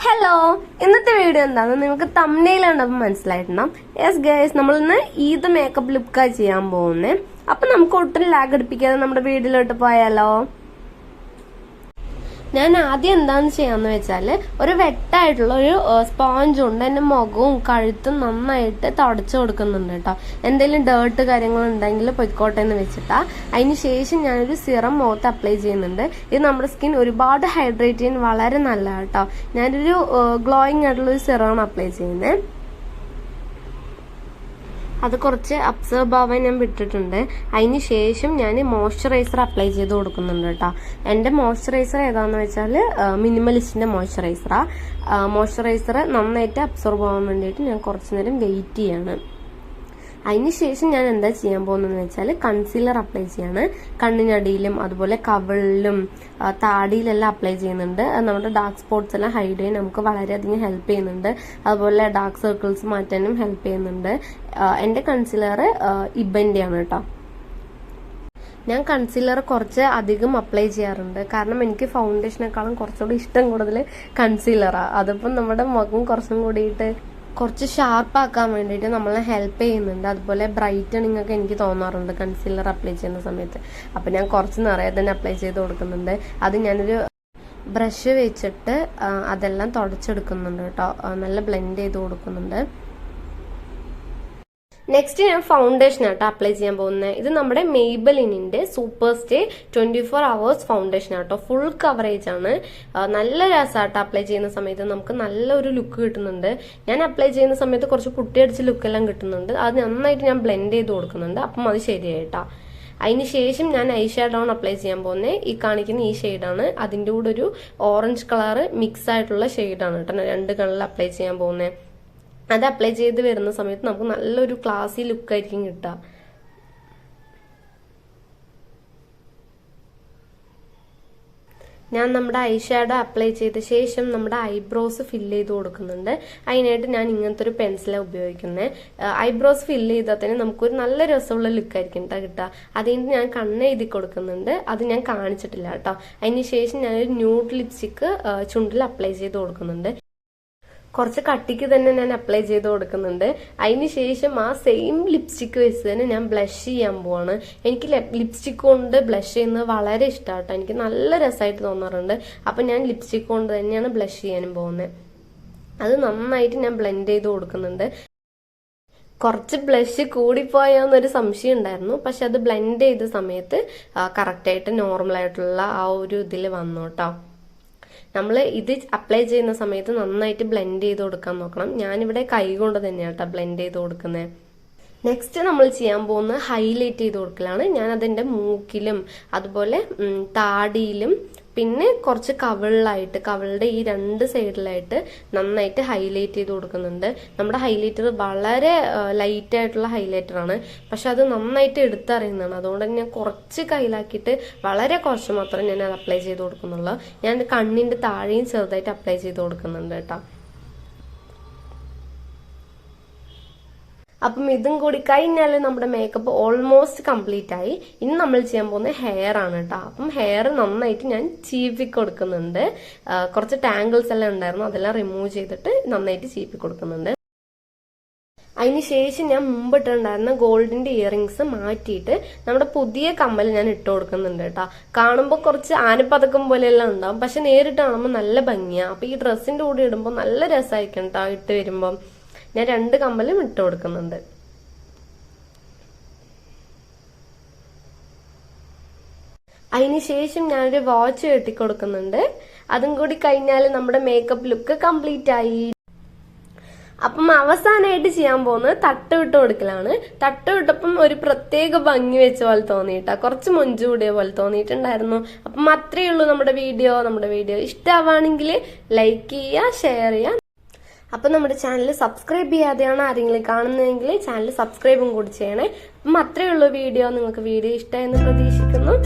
Hello, ഇന്നത്തെ video എന്താണെന്ന് നിങ്ങൾക്ക് തംബ്നെയിൽ കണ്ടപ്പോൾ മനസ്സിലായിട്ടുണ്ടാവും. യെസ് ഗൈസ്, നമ്മളിന്ന് ഈദ് മേക്കപ്പ് ലുക്കായി ചെയ്യാൻ പോകുന്നത്. അപ്പൊ നമുക്ക് ഒട്ടും ലാഗ് അടിപ്പിക്കാതെ നമ്മുടെ വീഡിയോയിലോട്ട് പോയാലോ. ഞാൻ ആദ്യം എന്താന്ന് ചെയ്യാന്ന് വെച്ചാല് ഒരു വെട്ടായിട്ടുള്ള ഒരു സ്പോഞ്ച് കൊണ്ട് എന്റെ മുഖവും കഴുത്തും നന്നായിട്ട് തുടച്ചു കൊടുക്കുന്നുണ്ട് കേട്ടോ. എന്തെങ്കിലും ഡേർട്ട് കാര്യങ്ങളുണ്ടെങ്കിൽ പൊയ്ക്കോട്ടെ എന്ന് വെച്ചിട്ടാ. അതിന് ശേഷം ഞാനൊരു സിറം മുഖത്ത് അപ്ലൈ ചെയ്യുന്നുണ്ട്. ഇത് നമ്മുടെ സ്കിൻ ഒരുപാട് ഹൈഡ്രേറ്റ് ചെയ്യാൻ വളരെ നല്ലതാണ് കേട്ടോ. ഞാനൊരു ഗ്ലോയിങ് ആയിട്ടുള്ള ഒരു സിറമാണ് അപ്ലൈ ചെയ്യുന്നത്. അത് കുറച്ച് അബ്സർവ് ആവാൻ ഞാൻ വിട്ടിട്ടുണ്ട്. അതിന് ശേഷം ഞാൻ മോയ്സ്ചറൈസർ അപ്ലൈ ചെയ്ത് കൊടുക്കുന്നുണ്ട് കേട്ടോ. എൻ്റെ മോയ്സ്ചറൈസർ ഏതാണെന്ന് വെച്ചാൽ മിനിമലിസ്റ്റിന്റെ മോയ്സ്ചറൈസറാ. മോയ്സ്ചറൈസർ നന്നായിട്ട് അബ്സോർബ് ആവാൻ വേണ്ടിയിട്ട് ഞാൻ കുറച്ചു നേരം വെയിറ്റ് ചെയ്യാണ്. അതിനുശേഷം ഞാൻ എന്താ ചെയ്യാൻ പോകുന്നതെന്ന് വെച്ചാൽ കൺസീലർ അപ്ലൈ ചെയ്യാണ്. കണ്ണിനടിയിലും അതുപോലെ കവിളിലും താടിയിലെല്ലാം അപ്ലൈ ചെയ്യുന്നുണ്ട്. നമ്മുടെ ഡാർക്ക് സ്പോട്ട്സ് എല്ലാം ഹൈഡ് ചെയ്യാൻ നമുക്ക് വളരെയധികം ഹെൽപ്പ് ചെയ്യുന്നുണ്ട്. അതുപോലെ ഡാർക്ക് സർക്കിൾസ് മാറ്റാനും ഹെൽപ്പ് ചെയ്യുന്നുണ്ട്. എൻ്റെ കൺസീലർ ഇബന്റെയാണ് കേട്ടോ. ഞാൻ കൺസീലർ കുറച്ച് അധികം അപ്ലൈ ചെയ്യാറുണ്ട്. കാരണം എനിക്ക് ഫൗണ്ടേഷനേക്കാളും കുറച്ചുകൂടി ഇഷ്ടം കൂടുതൽ കൺസീലറാണ്. അതിപ്പം നമ്മുടെ മുഖം കുറച്ചും കൂടിയിട്ട് കുറച്ച് ഷാർപ്പാക്കാൻ വേണ്ടിയിട്ട് നമ്മളെ ഹെൽപ്പ് ചെയ്യുന്നുണ്ട്. അതുപോലെ ബ്രൈറ്റണിങ് ഒക്കെ എനിക്ക് തോന്നാറുണ്ട് കൺസീലർ അപ്ലൈ ചെയ്യുന്ന സമയത്ത്. അപ്പം ഞാൻ കുറച്ച് നിറയെ തന്നെ അപ്ലൈ ചെയ്ത് കൊടുക്കുന്നുണ്ട്. അത് ഞാനൊരു ബ്രഷ് വെച്ചിട്ട് അതെല്ലാം തുടച്ചെടുക്കുന്നുണ്ട് കേട്ടോ. നല്ല ബ്ലെൻഡ് ചെയ്ത് കൊടുക്കുന്നുണ്ട്. നെക്സ്റ്റ് ഞാൻ ഫൗണ്ടേഷൻ ആട്ടോ അപ്ലൈ ചെയ്യാൻ പോകുന്നത്. ഇത് നമ്മുടെ മെയ്ബലിനിന്റെ സൂപ്പർ സ്റ്റേ 24 hours ഫൗണ്ടേഷൻ ആട്ടോ. ഫുൾ കവറേജ് ആണ്. നല്ല രസമാട്ടോ അപ്ലൈ ചെയ്യുന്ന സമയത്ത്. നമുക്ക് നല്ലൊരു ലുക്ക് കിട്ടുന്നുണ്ട്. ഞാൻ അപ്ലൈ ചെയ്യുന്ന സമയത്ത് കുറച്ച് പുട്ടിയടിച്ച ലുക്കെല്ലാം കിട്ടുന്നുണ്ട്. അത് നന്നായിട്ട് ഞാൻ ബ്ലെൻഡ് ചെയ്ത് കൊടുക്കുന്നുണ്ട്. അപ്പം അത് ശരിയായിട്ടാ. അതിന് ശേഷം ഞാൻ ഐ ഷാഡോൺ അപ്ലൈ ചെയ്യാൻ പോകുന്നത്. ഈ കാണിക്കുന്ന ഈ ഷെയ്ഡാണ്. അതിൻ്റെ കൂടെ ഒരു ഓറഞ്ച് കളർ മിക്സ് ആയിട്ടുള്ള ഷെയ്ഡാണ് കേട്ടോ. 2 കളറിൽ അപ്ലൈ ചെയ്യാൻ പോകുന്നത്. അത് അപ്ലൈ ചെയ്ത് വരുന്ന സമയത്ത് നമുക്ക് നല്ലൊരു ക്ലാസി ലുക്കായിരിക്കും കിട്ടുക. ഞാൻ നമ്മുടെ ഐ ഷാഡോ അപ്ലൈ ചെയ്ത ശേഷം നമ്മുടെ ഐബ്രോസ് ഫില്ല് ചെയ്ത് കൊടുക്കുന്നുണ്ട്. അതിനായിട്ട് ഞാൻ ഇങ്ങനത്തെ ഒരു പെൻസിലാണ് ഉപയോഗിക്കുന്നത്. ഐബ്രോസ് ഫില്ല് ചെയ്താൽ തന്നെ നമുക്കൊരു നല്ല രസമുള്ള ലുക്കായിരിക്കും കിട്ടുക. അതുകൊണ്ട് ഞാൻ കണ്ണ് എഴുതി കൊടുക്കുന്നുണ്ട്. അത് ഞാൻ കാണിച്ചിട്ടില്ല കേട്ടോ. അതിന് ശേഷം ഞാനൊരു ന്യൂഡ് ലിപ്സ്റ്റിക്ക് ചുണ്ടിൽ അപ്ലൈ ചെയ്ത് കൊടുക്കുന്നുണ്ട്. കുറച്ച് കട്ടിക്ക് തന്നെ ഞാൻ അപ്ലൈ ചെയ്ത് കൊടുക്കുന്നുണ്ട്. അതിന് ശേഷം ആ സെയിം ലിപ്സ്റ്റിക്ക് വെച്ച് തന്നെ ഞാൻ ബ്ലഷ് ചെയ്യാൻ പോവാണ്. എനിക്ക് ലിപ്സ്റ്റിക് കൊണ്ട് ബ്ലഷ് ചെയ്യുന്നത് വളരെ ഇഷ്ടമാട്ടോ. എനിക്ക് നല്ല രസമായിട്ട് തോന്നാറുണ്ട്. അപ്പൊ ഞാൻ ലിപ്സ്റ്റിക് കൊണ്ട് തന്നെയാണ് ബ്ലഷ് ചെയ്യാനും പോകുന്നത്. അത് നന്നായിട്ട് ഞാൻ ബ്ലെൻഡ് ചെയ്ത് കൊടുക്കുന്നുണ്ട്. കുറച്ച് ബ്ലഷ് കൂടിപ്പോയോന്നൊരു സംശയം ഉണ്ടായിരുന്നു. പക്ഷെ അത് ബ്ലെൻഡ് ചെയ്ത സമയത്ത് കറക്റ്റായിട്ട് നോർമലായിട്ടുള്ള ആ ഒരു ഇതിൽ വന്നു കേട്ടോ. നമ്മൾ ഇത് അപ്ലൈ ചെയ്യുന്ന സമയത്ത് നന്നായിട്ട് ബ്ലെൻഡ് ചെയ്ത് കൊടുക്കാൻ നോക്കണം. ഞാനിവിടെ കൈ കൊണ്ട് തന്നെയാണ് കേട്ടോ ബ്ലെൻഡ് ചെയ്ത് കൊടുക്കുന്നത്. നെക്സ്റ്റ് നമ്മൾ ചെയ്യാൻ പോകുന്നത് ഹൈലൈറ്റ് ചെയ്ത് കൊടുക്കലാണ്. ഞാൻ അതിൻ്റെ മൂക്കിലും അതുപോലെ താടിയിലും പിന്നെ കുറച്ച് കവിളിലായിട്ട് കവിളുടെ ഈ 2 സൈഡിലായിട്ട് നന്നായിട്ട് ഹൈലൈറ്റ് ചെയ്ത് കൊടുക്കുന്നുണ്ട്. നമ്മുടെ ഹൈലൈറ്റർ വളരെ ലൈറ്റ് ആയിട്ടുള്ള ഹൈലൈറ്റർ ആണ്. പക്ഷെ അത് നന്നായിട്ട് എടുത്തറിയുന്നതാണ്. അതുകൊണ്ട് ഞാൻ കുറച്ച് കയ്യിലാക്കിയിട്ട് വളരെ കുറച്ച് മാത്രം ഞാൻ അത് അപ്ലൈ ചെയ്ത് കൊടുക്കുന്നുള്ളൂ. ഞാൻ കണ്ണിന്റെ താഴെയും ചെറുതായിട്ട് അപ്ലൈ ചെയ്ത് കൊടുക്കുന്നുണ്ട് കേട്ടോ. അപ്പം ഇതും കൂടി കഴിഞ്ഞാൽ നമ്മുടെ മേക്കപ്പ് ഓൾമോസ്റ്റ് കംപ്ലീറ്റ് ആയി. ഇനി നമ്മൾ ചെയ്യാൻ പോകുന്നത് ഹെയർ ആണ് കേട്ടോ. അപ്പം ഹെയർ നന്നായിട്ട് ഞാൻ ചീപ്പി കൊടുക്കുന്നുണ്ട്. കുറച്ച് ടാങ്കിൾസ് എല്ലാം ഉണ്ടായിരുന്നു, അതെല്ലാം റിമൂവ് ചെയ്തിട്ട് നന്നായിട്ട് ചീപ്പി കൊടുക്കുന്നുണ്ട്. അതിനുശേഷം ഞാൻ മുമ്പിട്ടുണ്ടായിരുന്ന ഗോൾഡിന്റെ ഇയറിങ്സ് മാറ്റിയിട്ട് നമ്മുടെ പുതിയ കമ്മൽ ഞാൻ ഇട്ട് കൊടുക്കുന്നുണ്ട് കേട്ടോ. കാണുമ്പോൾ കുറച്ച് ആനപ്പതക്കം പോലെയെല്ലാം ഉണ്ടാവും, പക്ഷെ നേരിട്ട് കാണുമ്പോൾ നല്ല ഭംഗിയാണ്. അപ്പൊ ഈ ഡ്രസ്സിന്റെ കൂടെ ഇടുമ്പോൾ നല്ല രസമായിരിക്കും കേട്ടോ. ഇട്ട് വരുമ്പോൾ ഞാൻ 2 കമ്മലും ഇട്ട് കൊടുക്കുന്നുണ്ട്. അതിനുശേഷം ഞാനൊരു വാച്ച് കെട്ടിക്കൊടുക്കുന്നുണ്ട്. അതും കൂടി കഴിഞ്ഞാൽ നമ്മുടെ മേക്കപ്പ് ലുക്ക് കംപ്ലീറ്റ് ആയി. അപ്പം അവസാനമായിട്ട് ചെയ്യാൻ പോകുന്നത് തട്ട് വിട്ട് കൊടുക്കലാണ്. തട്ട് വിട്ടപ്പം ഒരു പ്രത്യേക ഭംഗി വെച്ച പോലെ തോന്നിയിട്ടാ. കുറച്ച് മൊഞ്ചു കൂടിയ പോലെ തോന്നിയിട്ടുണ്ടായിരുന്നു. അപ്പം അത്രയേ ഉള്ളൂ നമ്മുടെ വീഡിയോ ഇഷ്ടമാവാണെങ്കിൽ ലൈക്ക് ചെയ്യുക, ഷെയർ ചെയ്യുക. അപ്പം നമ്മുടെ ചാനൽ സബ്സ്ക്രൈബ് ചെയ്യാതെയാണ് ആരെങ്കിലും കാണുന്നതെങ്കിൽ ചാനൽ സബ്സ്ക്രൈബും കൂടി ചെയ്യണേ. അപ്പം അത്രയേ ഉള്ളൂ വീഡിയോ. നിങ്ങൾക്ക് വീഡിയോ ഇഷ്ടമായെന്ന് പ്രതീക്ഷിക്കുന്നു.